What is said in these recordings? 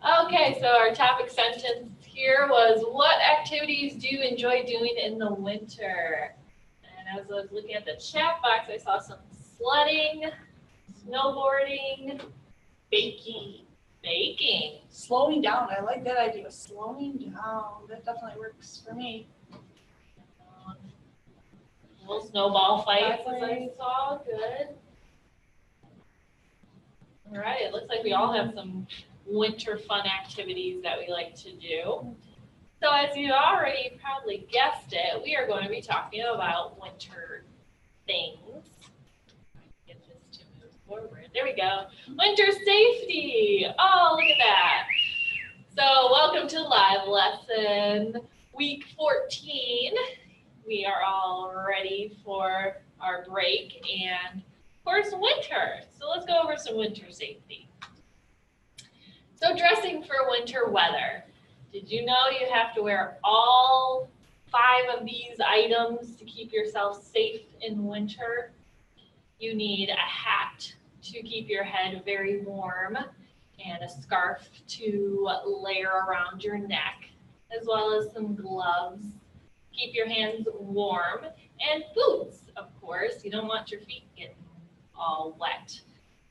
Okay, so our topic sentence here was, what activities do you enjoy doing in the winter? And as I was looking at the chat box, I saw some sledding, snowboarding, baking. Slowing down. I like that idea. Slowing down. That definitely works for me. Little snowball fights, as I saw. Good. All right, it looks like we all have some winter fun activities that we like to do. So as you already probably guessed it, we are going to be talking about winter things. Get this to move forward. There we go. Winter safety. Oh, look at that. So welcome to live lesson week 14. We are all ready for our break and of course winter. So let's go over some winter safety. So dressing for winter weather. Did you know you have to wear all 5 of these items to keep yourself safe in winter? You need a hat to keep your head very warm and a scarf to layer around your neck, as well as some gloves. Keep your hands warm, and boots, of course. You don't want your feet getting all wet.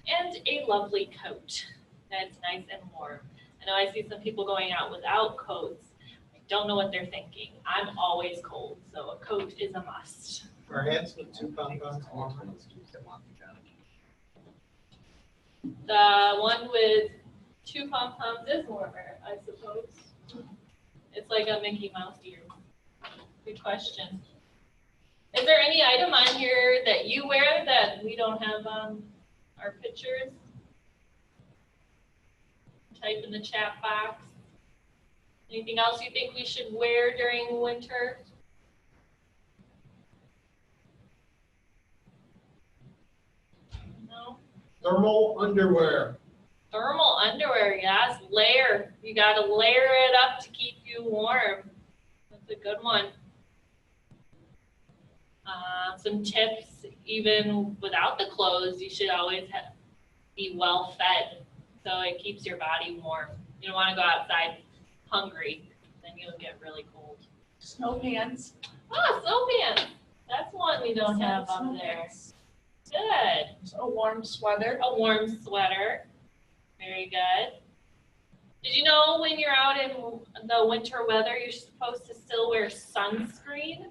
And a lovely coat that's nice and warm. I know I see some people going out without coats. I don't know what they're thinking. I'm always cold, so a coat is a must. Our hats with 2 pom-poms. The one with 2 pom-poms is warmer, I suppose. It's like a Mickey Mouse ear. Good question. Is there any item on here that you wear that we don't have on our pictures? Type in the chat box. Anything else you think we should wear during winter? No? Thermal underwear. Thermal underwear, yes. Layer. You got to layer it up to keep you warm. That's a good one. Some tips, even without the clothes, you should always be well fed so it keeps your body warm. You don't want to go outside hungry, then you'll get really cold. Snow pants. Oh, snow pants. That's one we don't have up there. Good. A warm sweater. A warm sweater. Very good. Did you know when you're out in the winter weather, you're supposed to still wear sunscreen?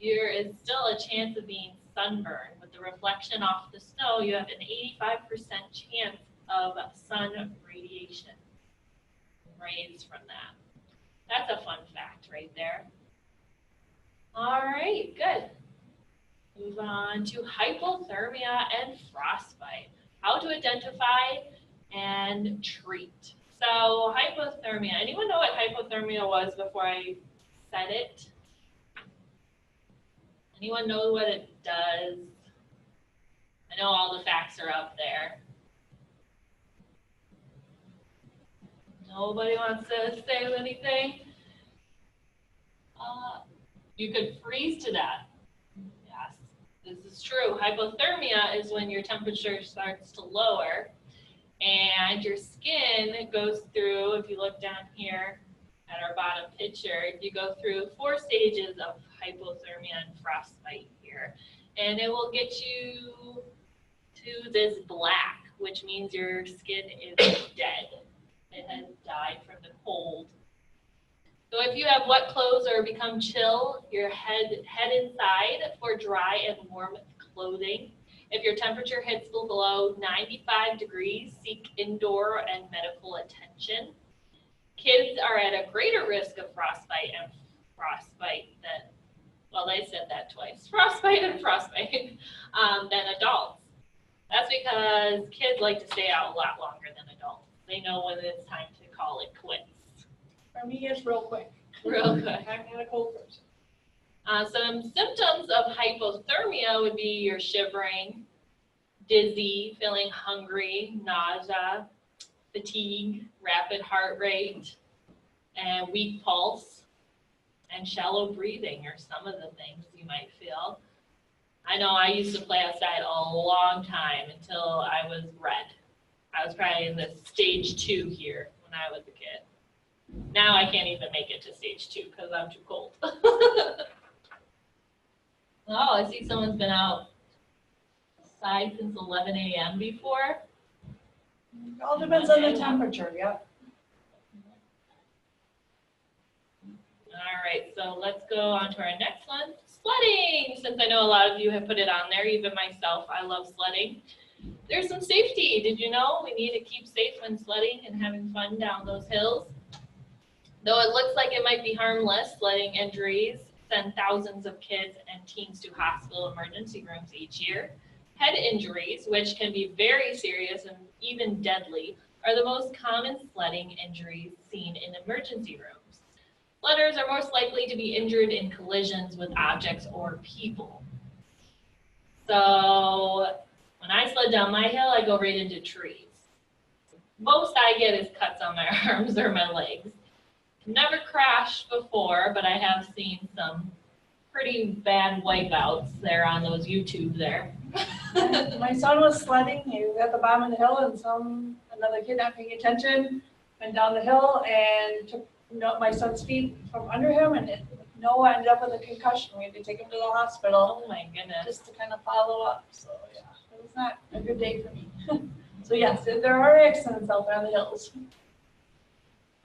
There is still a chance of being sunburned. With the reflection off the snow, you have an 85% chance of sun radiation rays from that. That's a fun fact right there. All right, good. Move on to hypothermia and frostbite. How to identify and treat. So hypothermia, anyone know what hypothermia was before I said it? Anyone know what it does? I know all the facts are up there. Nobody wants to say anything? You could freeze to death. Yes, this is true. Hypothermia is when your temperature starts to lower and your skin goes through, if you look down here at our bottom picture, you go through 4 stages of hypothermia and frostbite here. And it will get you to this black, which means your skin is dead. It has died from the cold. So if you have wet clothes or become chill, your head inside for dry and warm clothing. If your temperature hits below 95 degrees, seek indoor and medical attention. Kids are at a greater risk of frostbite and frostbite than, well, they said that twice, frostbite and frostbite, than adults. That's because kids like to stay out a lot longer than adults. They know when it's time to call it quits. For me, it's real quick. Real quick. I'm not a cold person. Some symptoms of hypothermia would be you're shivering, dizzy, feeling hungry, nausea, fatigue, rapid heart rate, and weak pulse, and shallow breathing are some of the things you might feel. I know I used to play outside a long time until I was red. I was probably in the stage 2 here when I was a kid. Now I can't even make it to stage 2 because I'm too cold. Oh, I see someone's been outside since 11 a.m. before. It all depends on the temperature, yeah. All right, so let's go on to our next one, sledding. Since I know a lot of you have put it on there, even myself, I love sledding. There's some safety. Did you know we need to keep safe when sledding and having fun down those hills? Though it looks like it might be harmless, sledding injuries send thousands of kids and teens to hospital emergency rooms each year. Head injuries, which can be very serious and even deadly, are the most common sledding injuries seen in emergency rooms. Sledders are most likely to be injured in collisions with objects or people. So when I sled down my hill, I go right into trees. Most I get is cuts on my arms or my legs. Never crashed before, but I have seen some pretty bad wipeouts there on those YouTube there. My son was sledding, he was at the bottom of the hill and another kid not paying attention, went down the hill and took my son's feet from under him and Noah ended up with a concussion. We had to take him to the hospital. Oh my goodness. Just to kind of follow up, so yeah, it was not a good day for me. So yes, there are accidents out there on the hills.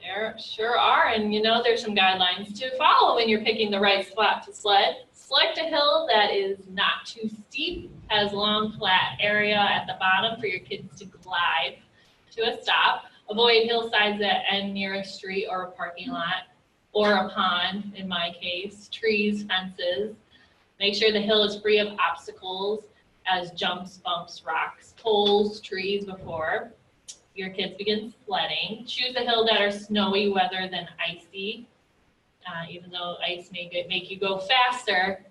There sure are, and you know there's some guidelines to follow when you're picking the right spot to sled. Select a hill that is not too steep, has long flat area at the bottom for your kids to glide to a stop. Avoid hillsides that end near a street or a parking lot or a pond, in my case, trees, fences. Make sure the hill is free of obstacles as jumps, bumps, rocks, poles, trees before your kids begin sledding. Choose a hill that are snowy weather than icy. Even though ice may make you go faster,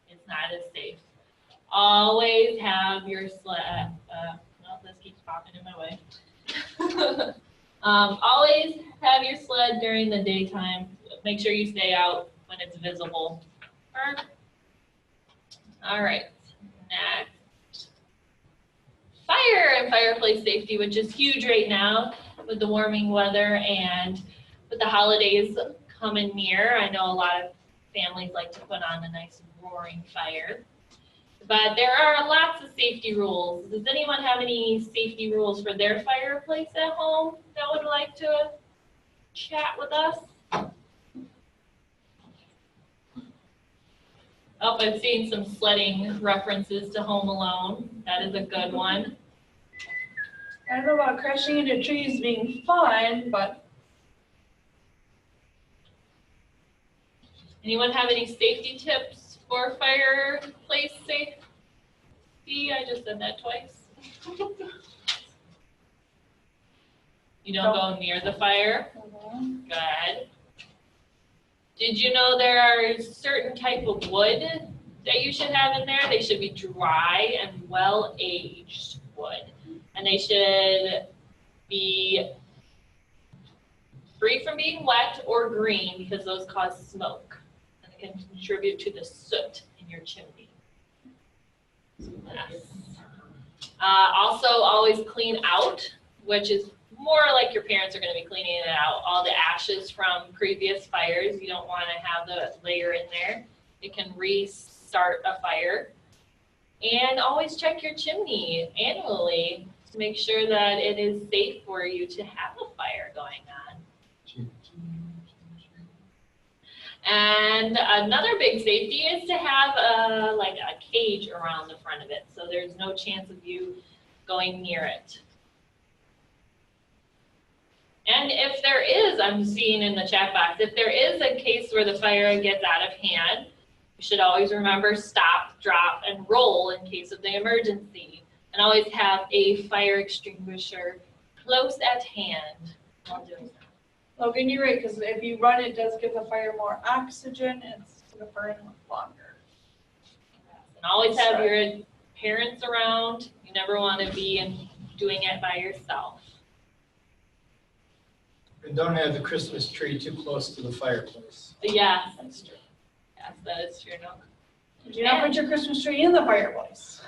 it's not as safe. Always have your sled, well, this keeps popping in my way. Always have your sled during the daytime. Make sure you stay out when it's visible. All right, next. Fire and fireplace safety, which is huge right now with the warming weather and with the holidays coming near. I know a lot of families like to put on a nice roaring fire. But there are lots of safety rules. Does anyone have any safety rules for their fireplace at home that would like to chat with us? Oh, I've seen some sledding references to Home Alone. That is a good one. I don't know about crashing into trees being fun, but. Anyone have any safety tips for fireplace safety? I just said that twice. You don't go near the fire? Good. Did you know there are certain type of wood that you should have in there? They should be dry and well-aged wood. And they should be free from being wet or green because those cause smoke. And it can contribute to the soot in your chimney. Yes. Also, always clean out, which is more like your parents are going to be cleaning it out. All the ashes from previous fires, you don't want to have the layer in there. It can restart a fire. And always check your chimney annually to make sure that it is safe for you to have a fire going on. And another big safety is to have like a cage around the front of it, so there's no chance of you going near it. And if there is, I'm seeing in the chat box, if there is a case where the fire gets out of hand, you should always remember stop, drop, and roll in case of the emergency. And always have a fire extinguisher close at hand while doing that. Logan, you're right, because if you run, it does give the fire more oxygen and it's going to burn longer. And always have your parents around. You never want to be doing it by yourself. And don't have the Christmas tree too close to the fireplace. Yes, that's true. Yes, that is true. No. Do not put your Christmas tree in the fireplace.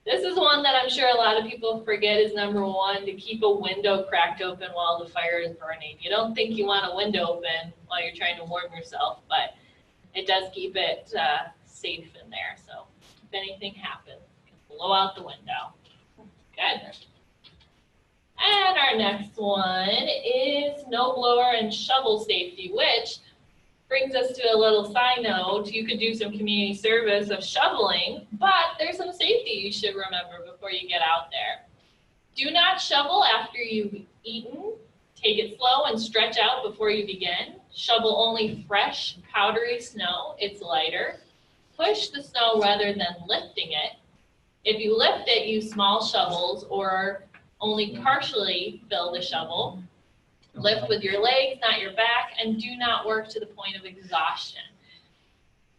This This is one that I'm sure a lot of people forget is number one, to keep a window cracked open while the fire is burning. You don't think you want a window open while you're trying to warm yourself, but it does keep it safe in there. So if anything happens, you can blow out the window. Good. And our next one is snow blower and shovel safety, which brings us to a little side note. You could do some community service of shoveling, but there's some safety you should remember before you get out there. Do not shovel after you've eaten. Take it slow and stretch out before you begin. Shovel only fresh, powdery snow. It's lighter. Push the snow rather than lifting it. If you lift it, use small shovels or only partially fill the shovel. Lift with your legs, not your back, and do not work to the point of exhaustion.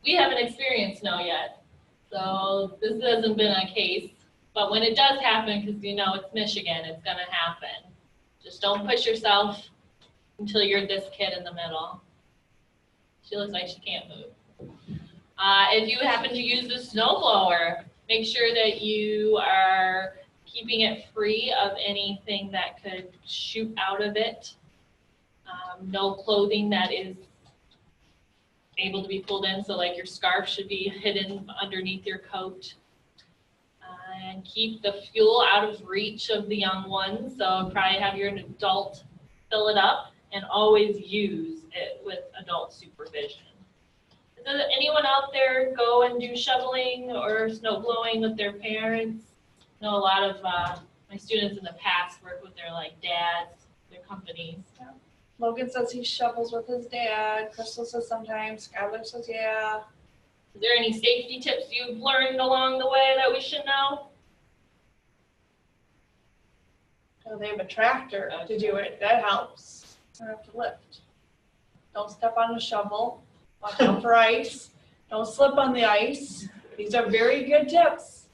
We haven't experienced snow yet, so this hasn't been a case, but when it does happen, because you know it's Michigan, it's gonna happen. Just don't push yourself until you're this kid in the middle. She looks like she can't move. If you happen to use the snow blower, make sure that you are keeping it free of anything that could shoot out of it. No clothing that is able to be pulled in, so like your scarf should be hidden underneath your coat. And keep the fuel out of reach of the young ones, so probably have your adult fill it up and always use it with adult supervision. Does anyone out there go and do shoveling or snow blowing with their parents? I know a lot of my students in the past work with their dads, their companies. Yeah. Logan says he shovels with his dad. Crystal says sometimes. Skylar says yeah. Is there any safety tips you've learned along the way that we should know? Oh, they have a tractor to do it. That helps. You don't have to lift. Don't step on the shovel. Watch out for ice. Don't slip on the ice. These are very good tips.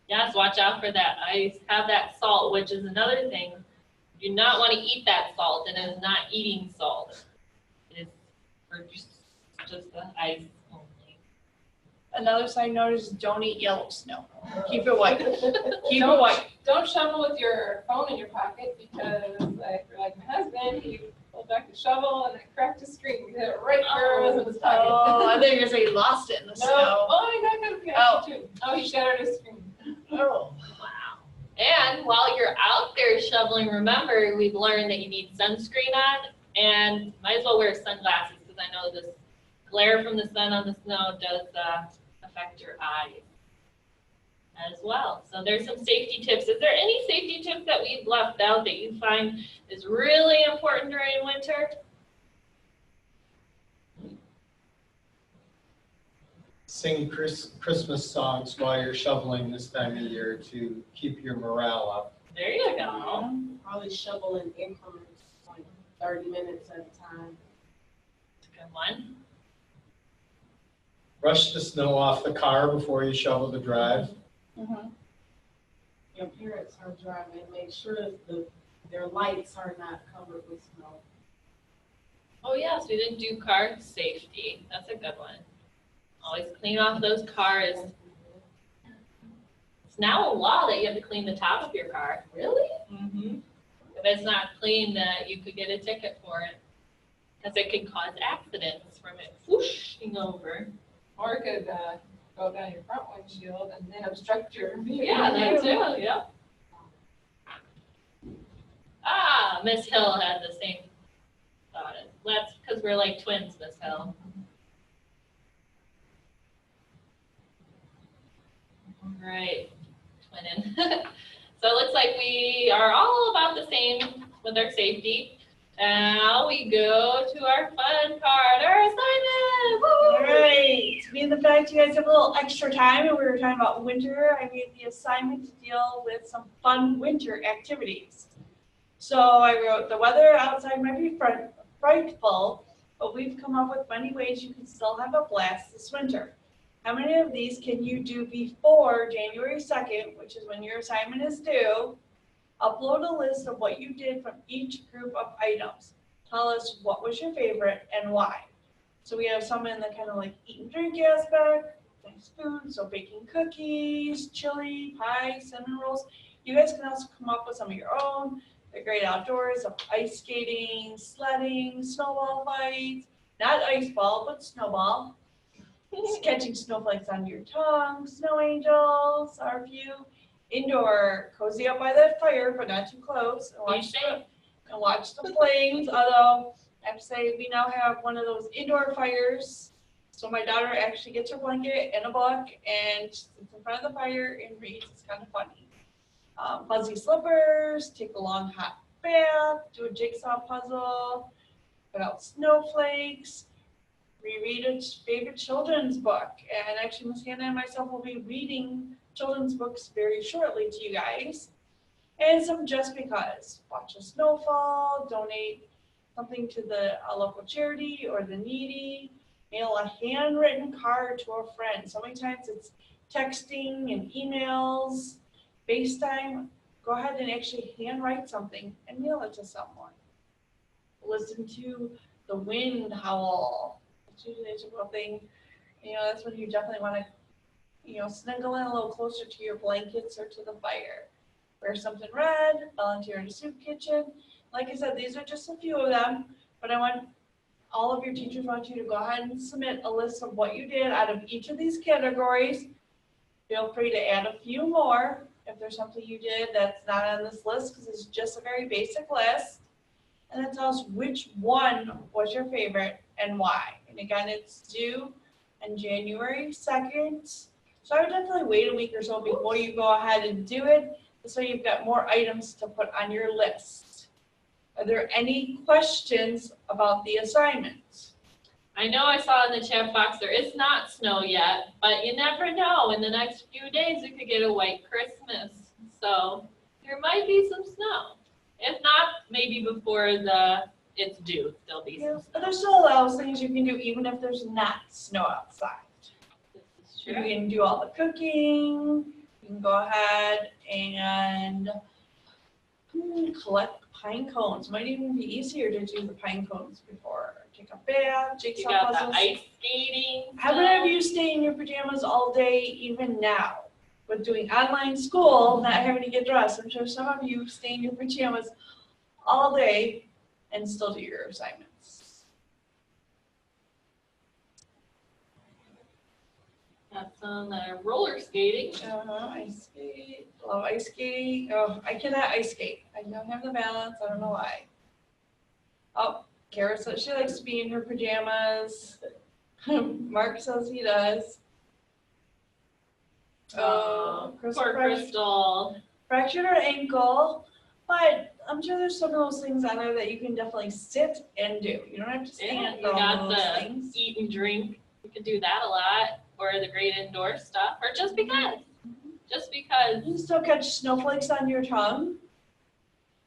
Yes, watch out for that ice. Have that salt, which is another thing. You do not want to eat that salt, and it is not eating salt. It is for just the ice only. Another side note is don't eat yellow snow. Keep it white. Keep it white. Don't shovel with your phone in your pocket because, like my husband, he pulled back the shovel and it cracked his screen. He hit it right where it was in his pocket. Oh, I thought you were going to say he lost it in the No. snow. Oh, he got good too. Oh, he shattered his screen. Oh. Wow. And while you're out there shoveling, remember, we've learned that you need sunscreen on, and might as well wear sunglasses, because I know this glare from the sun on the snow does affect your eyes as well. So there's some safety tips. Is there any safety tips that we've left out that you find is really important during winter? Sing Christmas songs while you're shoveling this time of year to keep your morale up. There you go. Probably shovel in increments, like 30 minutes at a time. That's a good one. Brush the snow off the car before you shovel the drive. Mm-hmm. Your parents are driving, make sure their lights are not covered with snow. Oh yes, we didn't do car safety. That's a good one. Always clean off those cars. It's now a law that you have to clean the top of your car. Really? Mm-hmm. If it's not clean, that you could get a ticket for it, because it could cause accidents from it whooshing over. Or it could go down your front windshield and then obstruct your view. Yeah, that too. Yep. Ah, Miss Hill had the same thought. That's because we're like twins, Miss Hill. All right, twinning. So it looks like we are all about the same with our safety. Now we go to our fun part, our assignment. Woo! All right. Being the fact you guys have a little extra time and we were talking about winter, I made the assignment to deal with some fun winter activities. So I wrote, the weather outside might be frightful, but we've come up with many ways you can still have a blast this winter. How many of these can you do before January 2nd, which is when your assignment is due? Upload a list of what you did from each group of items. Tell us what was your favorite and why. So we have some in the kind of like eat and drink aspect, nice food, so baking cookies, chili, pie, cinnamon rolls. You guys can also come up with some of your own. They're great outdoors, of ice skating, sledding, snowball fights, not ice ball, but snowball. Catching snowflakes on your tongue, snow angels are a few. Indoor, cozy up by that fire, but not too close, and watch the flames. Although I have to say, we now have one of those indoor fires. So my daughter actually gets her blanket and a book and sits in front of the fire and reads. It's kind of funny. Fuzzy slippers, take a long hot bath, do a jigsaw puzzle, put out snowflakes, reread a favorite children's book. And actually, Miss Hannah and myself will be reading children's books very shortly to you guys. And some just because. Watch a snowfall, donate something to the local charity or the needy, mail a handwritten card to a friend. So many times it's texting and emails, FaceTime. Go ahead and actually handwrite something and mail it to someone. Listen to the wind howl. It's usually a typical thing. That's when you definitely want to snuggle in a little closer to your blankets or to the fire. Wear something red, volunteer in a soup kitchen. Like I said, these are just a few of them, but all of your teachers want you to go ahead and submit a list of what you did out of each of these categories. Feel free to add a few more if there's something you did that's not on this list, because it's just a very basic list. And then tell us which one was your favorite and why. And again, it's due on January 2nd. So I would definitely wait a week or so before you go ahead and do it, so you've got more items to put on your list. Are there any questions about the assignments? I know I saw in the chat box there is not snow yet, but you never know. In the next few days, we could get a white Christmas. So there might be some snow. If not, maybe before it's due, there'll be some snow. But there's still a lot of things you can do even if there's not snow outside. This is You true. can do all the cooking. You can go ahead and collect pine cones. Might even be easier to do the pine cones before. Take a bath, You jigsaw got puzzles. the ice skating. How many of you stay in your pajamas all day, even now? With doing online school, not having to get dressed. I'm sure some of you stay in your pajamas all day and still do your assignments. Got some roller skating. Ice skate. Love ice skating. Oh, I cannot ice skate. I don't have the balance. I don't know why. Oh, Kara says she likes to be in her pajamas. Mark says he does. Poor Crystal. Fractured her ankle, but I'm sure there's some of those things on there that you can definitely sit and do. You don't have to stand Yeah, for you all got those the things. eat and drink. You could do that a lot, or the great indoor stuff, or just because. Just because. You can still catch snowflakes on your tongue.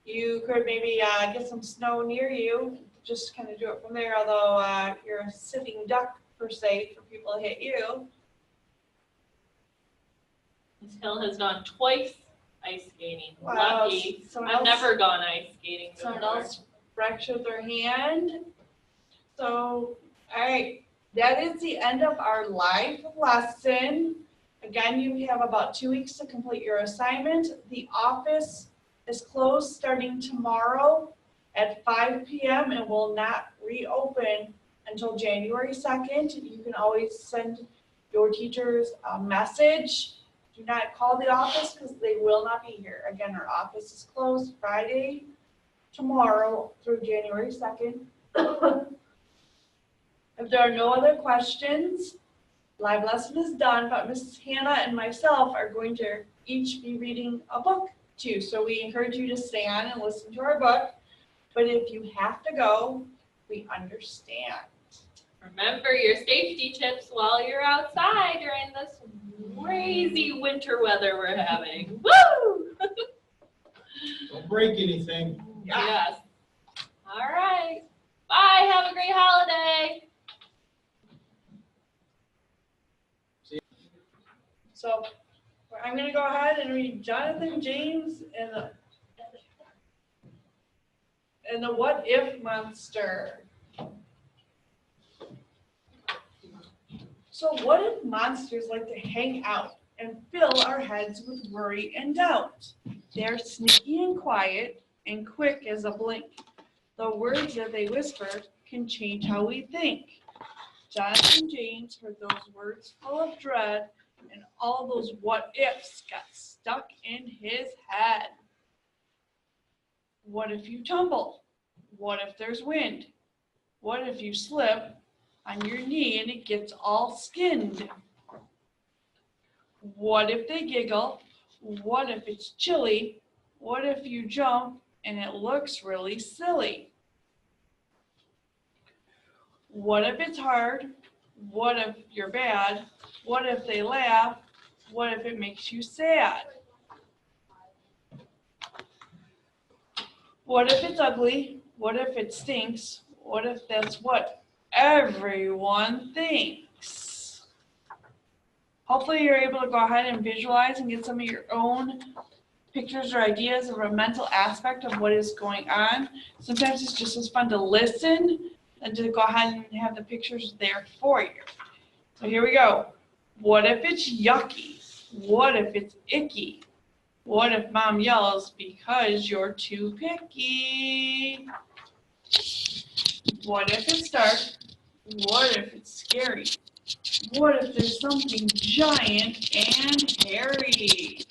You could maybe get some snow near you, just kind of do it from there, although you're a sitting duck per se for people to hit you. Miss Hill has gone twice ice skating. Wow, Lucky. someone I've else- never gone ice skating before. Someone else fractured their hand. So, all right, that is the end of our live lesson. Again, you have about 2 weeks to complete your assignment. The office is closed starting tomorrow at 5 p.m. and will not reopen until January 2nd. You can always send your teachers a message. Do not call the office because they will not be here. Again, our office is closed Friday, tomorrow through January 2nd. If there are no other questions, live lesson is done, but Mrs. Hannah and myself are going to each be reading a book too. So we encourage you to stay on and listen to our book. But if you have to go, we understand. Remember your safety tips while you're outside during this crazy winter weather we're having. Woo! Don't break anything. Yes. All right. Bye. Have a great holiday. So I'm going to go ahead and read Jonathan James and the What If Monster. So what if monsters like to hang out and fill our heads with worry and doubt? They're sneaky and quiet and quick as a blink. The words that they whisper can change how we think. Jonathan James heard those words full of dread, and all those what ifs got stuck in his head. What if you tumble? What if there's wind? What if you slip on your knee and it gets all skinned? What if they giggle? What if it's chilly? What if you jump and it looks really silly? What if it's hard? What if you're bad? What if they laugh? What if it makes you sad? What if it's ugly? What if it stinks? What if that's what everyone thinks? Hopefully you're able to go ahead and visualize and get some of your own pictures or ideas of a mental aspect of what is going on. Sometimes it's just as fun to listen and to go ahead and have the pictures there for you. So here we go. What if it's yucky? What if it's icky? What if mom yells because you're too picky? What if it's dark? What if it's scary? What if there's something giant and hairy?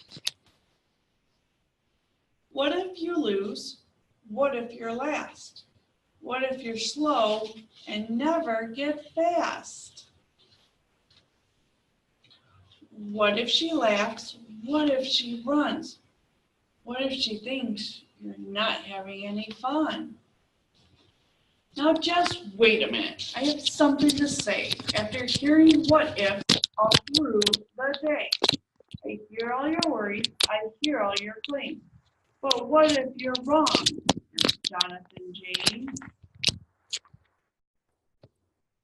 What if you lose? What if you're last? What if you're slow and never get fast? What if she laughs? What if she runs? What if she thinks you're not having any fun? Now just wait a minute. I have something to say. After hearing what if all through the day, I hear all your worries. I hear all your claims. But what if you're wrong, Jonathan James?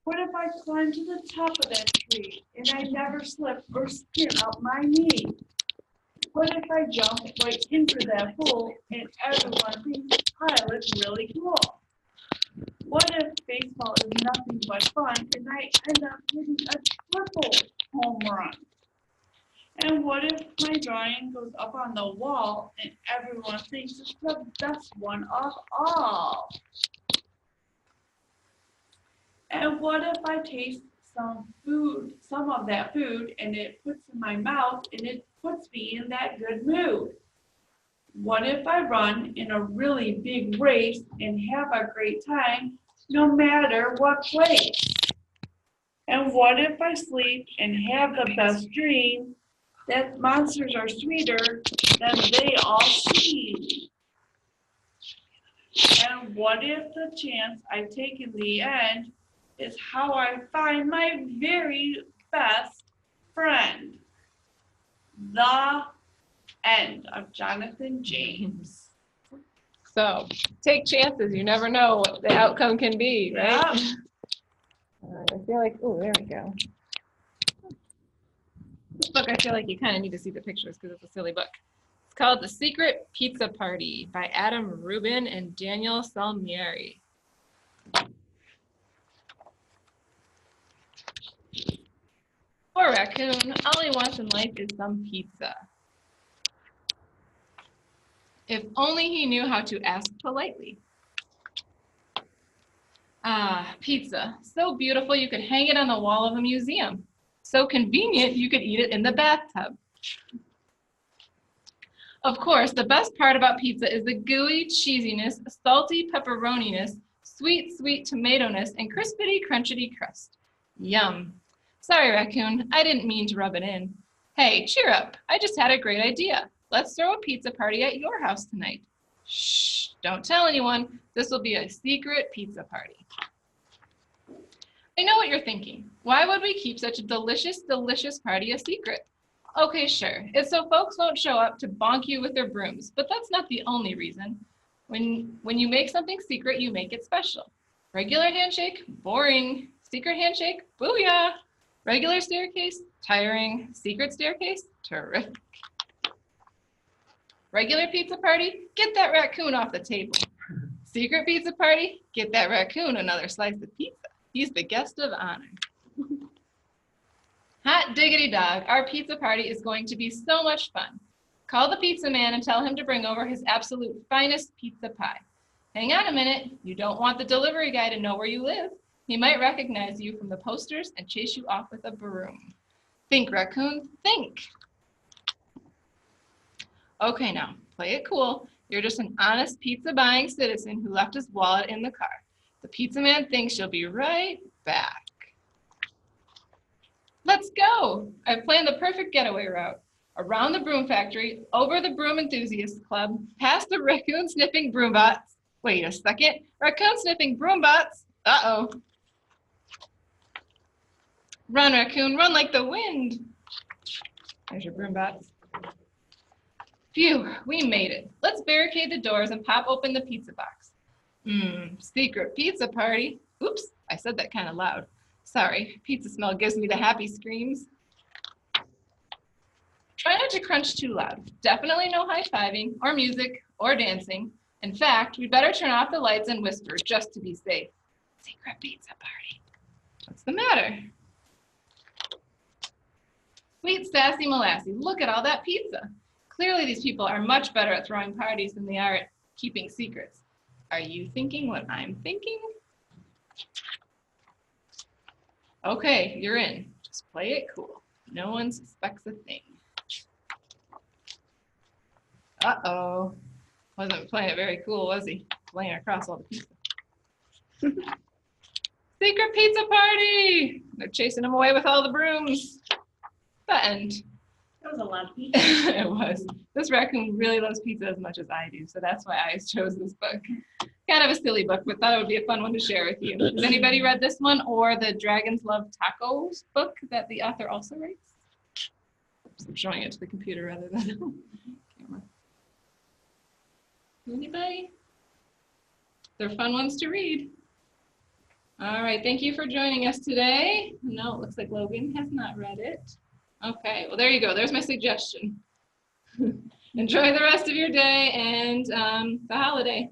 What if I climb to the top of that tree and I never slip or skin up my knee? What if I jump right into that pool and everyone thinks I look really cool? What if baseball is nothing but fun and I end up hitting a triple home run? And what if my drawing goes up on the wall and everyone thinks it's the best one of all? And what if I taste some of that food, and it puts in my mouth and it puts me in that good mood? What if I run in a really big race and have a great time no matter what place? And what if I sleep and have the best dream that monsters are sweeter than they all seem? And what if the chance I take in the end is how I find my very best friend? The end of Jonathan James. So take chances. You never know what the outcome can be, right? Yeah. I feel like, oh, there we go. This book, I feel like you kind of need to see the pictures because it's a silly book. It's called The Secret Pizza Party by Adam Rubin and Daniel Salmieri. Poor raccoon, all he wants in life is some pizza. If only he knew how to ask politely. Ah, pizza. So beautiful you could hang it on the wall of a museum. So convenient you could eat it in the bathtub. Of course, the best part about pizza is the gooey cheesiness, salty pepperoniness, sweet, sweet tomato-ness, and crispity, crunchity crust. Yum. Sorry, raccoon, I didn't mean to rub it in. Hey, cheer up. I just had a great idea. Let's throw a pizza party at your house tonight. Shh, don't tell anyone. This will be a secret pizza party. I know what you're thinking. Why would we keep such a delicious, delicious party a secret? Okay, sure. It's so folks won't show up to bonk you with their brooms, but that's not the only reason. When you make something secret, you make it special. Regular handshake, boring. Secret handshake, booyah. Regular staircase, tiring. Secret staircase, terrific. Regular pizza party, get that raccoon off the table. Secret pizza party, get that raccoon another slice of pizza. He's the guest of honor. Hot diggity dog, our pizza party is going to be so much fun. Call the pizza man and tell him to bring over his absolute finest pizza pie. Hang on a minute, you don't want the delivery guy to know where you live. He might recognize you from the posters and chase you off with a broom. Think, raccoon, think. Okay, now, play it cool. You're just an honest pizza-buying citizen who left his wallet in the car. The pizza man thinks you'll be right back. Let's go. I've planned the perfect getaway route. Around the broom factory, over the broom enthusiast club, past the raccoon sniffing broom bots. Wait a second, raccoon sniffing broom bots. Uh-oh. Run, raccoon, run like the wind. There's your broom bots. Phew, we made it. Let's barricade the doors and pop open the pizza box. Secret pizza party. Oops, I said that kind of loud. Sorry, pizza smell gives me the happy screams. Try not to crunch too loud. Definitely no high-fiving or music or dancing. In fact, we'd better turn off the lights and whisper just to be safe. Secret pizza party. What's the matter? Sweet sassy molassy, look at all that pizza. Clearly these people are much better at throwing parties than they are at keeping secrets. Are you thinking what I'm thinking? Okay, you're in. Just play it cool. No one suspects a thing. Uh-oh. Wasn't playing it very cool, was he? Laying across all the pizza. Secret pizza party! They're chasing him away with all the brooms. The end. That was a lot of pizza. It was. This raccoon really loves pizza as much as I do, so that's why I chose this book. Kind of a silly book, but thought it would be a fun one to share with you. Has anybody read this one or the Dragons Love Tacos book that the author also writes? Oops, I'm showing it to the computer rather than the camera. Anybody? They're fun ones to read. All right, thank you for joining us today. No, it looks like Logan has not read it. Okay, well, there you go. There's my suggestion. Enjoy the rest of your day and the holiday.